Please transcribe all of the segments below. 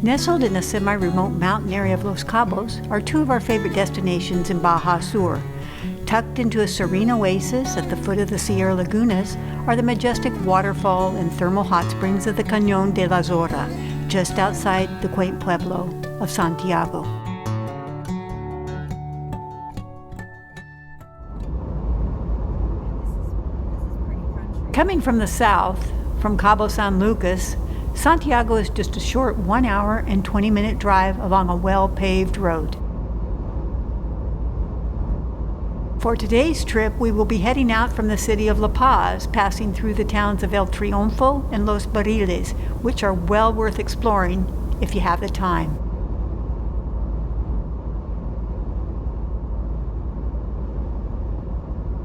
Nestled in the semi-remote mountain area of Los Cabos are two of our favorite destinations in Baja Sur. Tucked into a serene oasis at the foot of the Sierra Lagunas are the majestic waterfall and thermal hot springs of the Cañón de la Zorra, just outside the quaint pueblo of Santiago. Coming from the south, from Cabo San Lucas, Santiago is just a short 1 hour and 20-minute drive along a well-paved road. For today's trip, we will be heading out from the city of La Paz, passing through the towns of El Triunfo and Los Barriles, which are well worth exploring if you have the time.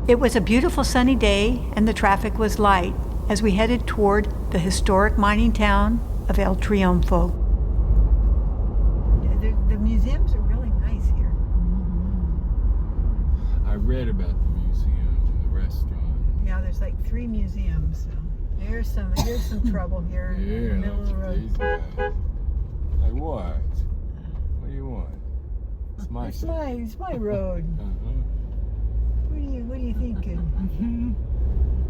It was a beautiful sunny day and the traffic was light as we headed toward the historic mining town of El Triunfo. The museums are really nice here. I read about the museum and the restaurant. Yeah, there's like 3 museums. So here's some trouble here in the middle of the road. Like what? What do you want? It's my road. What are you thinking?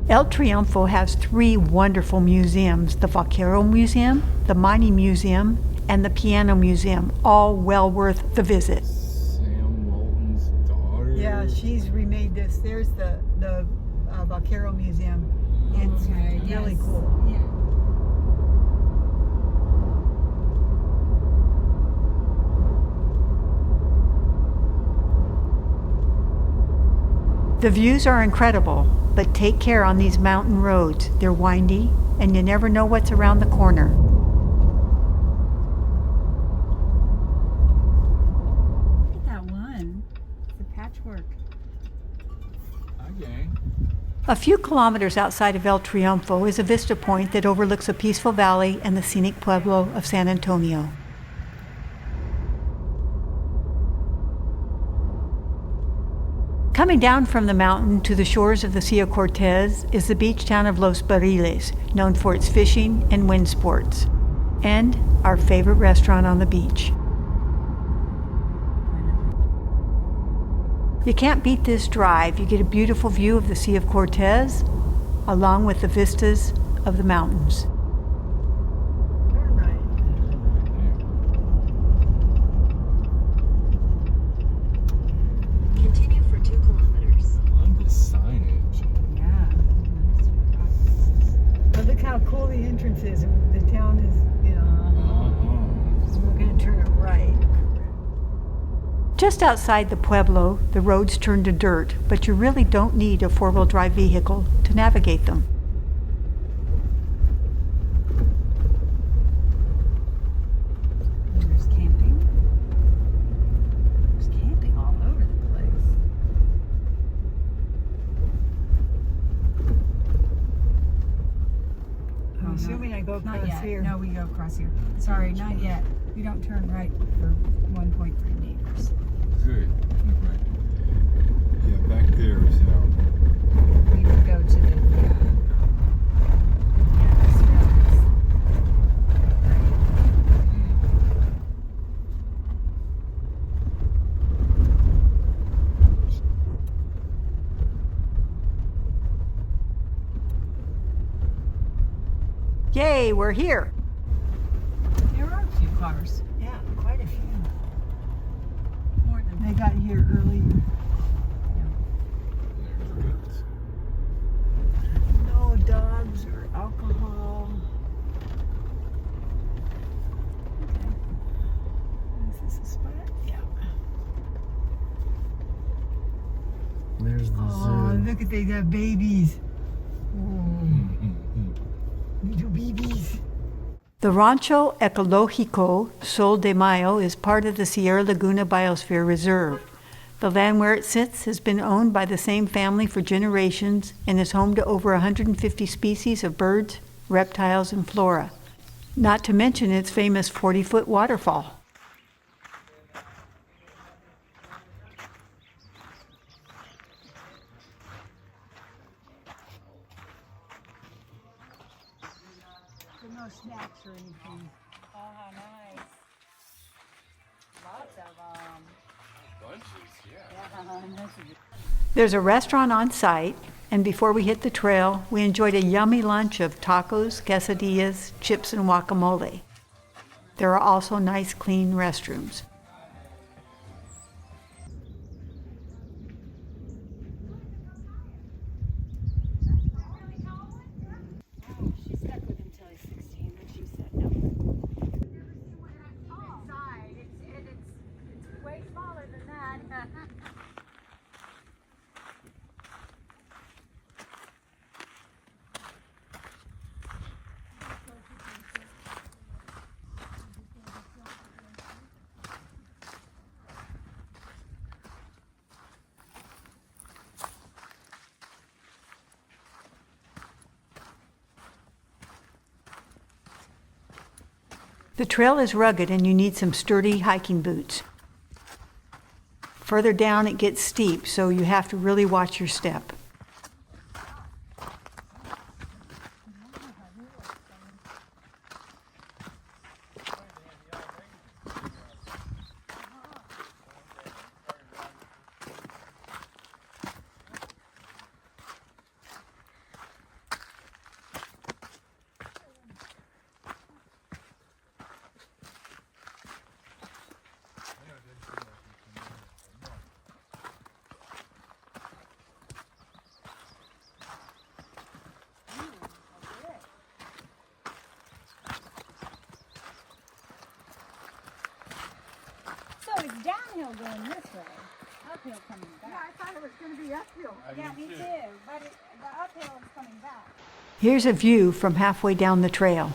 El Triunfo has 3 wonderful museums, the Vaquero Museum, the Mining Museum, and the Piano Museum, all well worth the visit. Sam Walton's daughter? Yeah, she's remade this. There's the Vaquero Museum. It's really cool. Yeah. The views are incredible, but take care on these mountain roads. They're windy, and you never know what's around the corner. Look at that one. It's a patchwork. Okay. A few kilometers outside of El Triunfo is a vista point that overlooks a peaceful valley and the scenic pueblo of San Antonio. Coming down from the mountain to the shores of the Sea Cortez is the beach town of Los Barriles, known for its fishing and wind sports, and our favorite restaurant on the beach. You can't beat this drive. You get a beautiful view of the Sea of Cortez, along with the vistas of the mountains. Turn right. Continue for 2 kilometers. I like the signage. Yeah. But look how cool the entrance is. The town is, so we're going to turn it right. Just outside the pueblo, the roads turn to dirt, but you really don't need a 4-wheel drive vehicle to navigate them. There's camping. There's camping all over the place. I'm assuming I go Not across yet. here. No, we go across here. Sorry, not yet. You don't turn right for 1.3 meters. Good. Right. Yeah, back there is how. We would go to the this road is Yay, we're here. There are a few cars. Yeah, quite a few. More than They got here earlier. No dogs or alcohol. Okay. Is this a spot? Yeah. There's the Oh, look at they got babies. Little babies. The Rancho Ecologico Sol de Mayo is part of the Sierra Laguna Biosphere Reserve. The land where it sits has been owned by the same family for generations and is home to over 150 species of birds, reptiles, and flora, not to mention its famous 40-foot waterfall. No snacks or anything. Oh, how nice. There's a restaurant on site, and before we hit the trail, we enjoyed a yummy lunch of tacos, quesadillas, chips, and guacamole. There are also nice, clean restrooms. She stuck with him till he's 16, but she said no. It's way smaller than that. The trail is rugged and you need some sturdy hiking boots. Further down it gets steep, so you have to really watch your step. So it's downhill going this way, uphill coming back. I thought it was going to be uphill. Yeah, me too, but the uphill is coming back. Here's a view from halfway down the trail.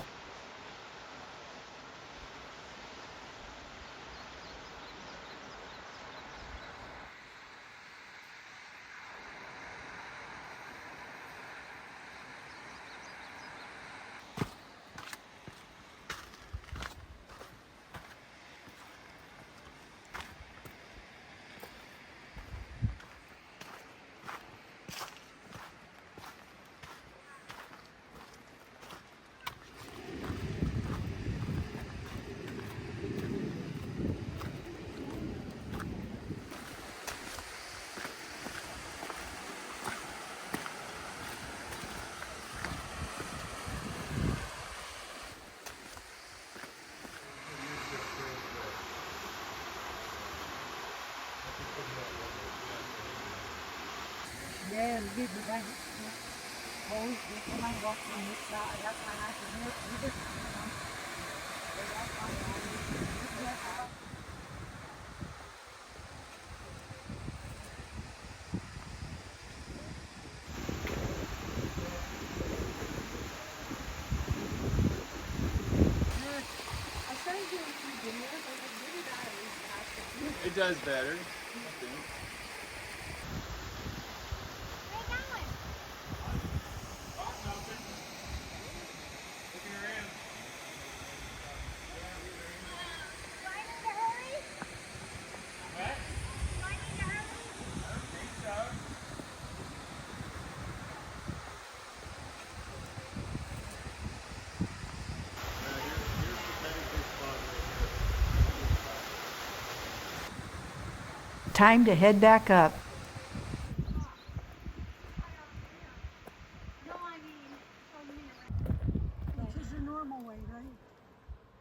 Yeah, we did the right. Oh, we come and walk on this side. That's why I can look through this. It does better, I think. Time to head back up. This is the normal way, right?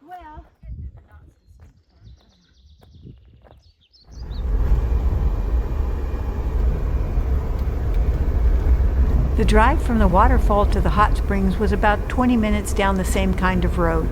Well. The drive from the waterfall to the hot springs was about 20 minutes down the same kind of road.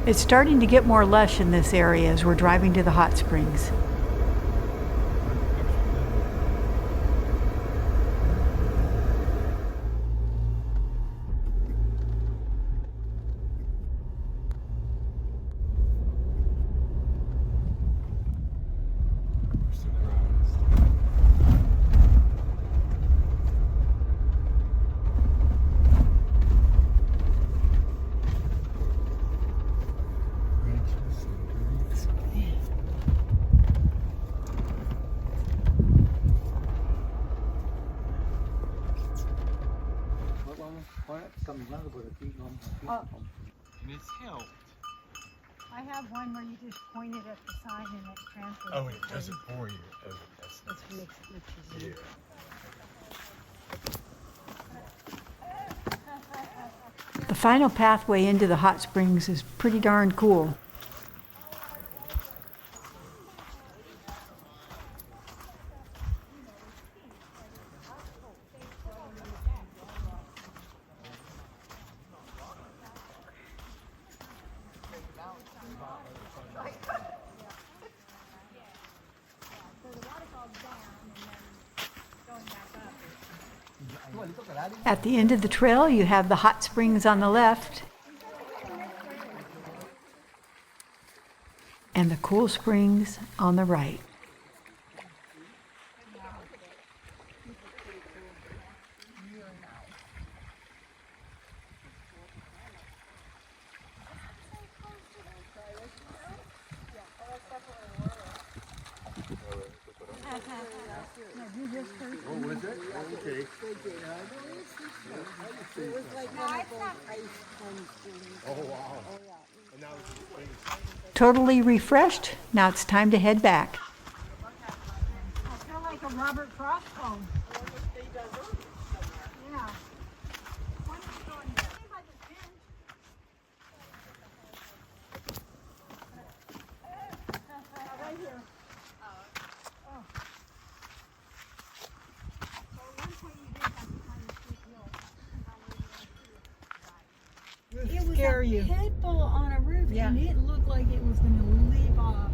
It's starting to get more lush in this area as we're driving to the hot springs. caminando por aquí, vamos aquí. And it's helped. I have one where you just point it at the sign and it translates. Oh, and it doesn't bore you. Oh, that's It's mixed. yeah. The final pathway into the hot springs is pretty darn cool. At the end of the trail, you have the hot springs on the left and the cool springs on the right. Oh, was it? Okay. Oh, wow. And now it's just things. Totally refreshed, now it's time to head back. I feel like a Robert Frost poem. Yeah. Right here. It was Scare a you. pit bull on a roof, Yeah. and it looked like it was going to leap off.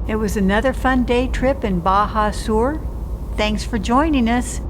It was another fun day trip in Baja Sur. Thanks for joining us.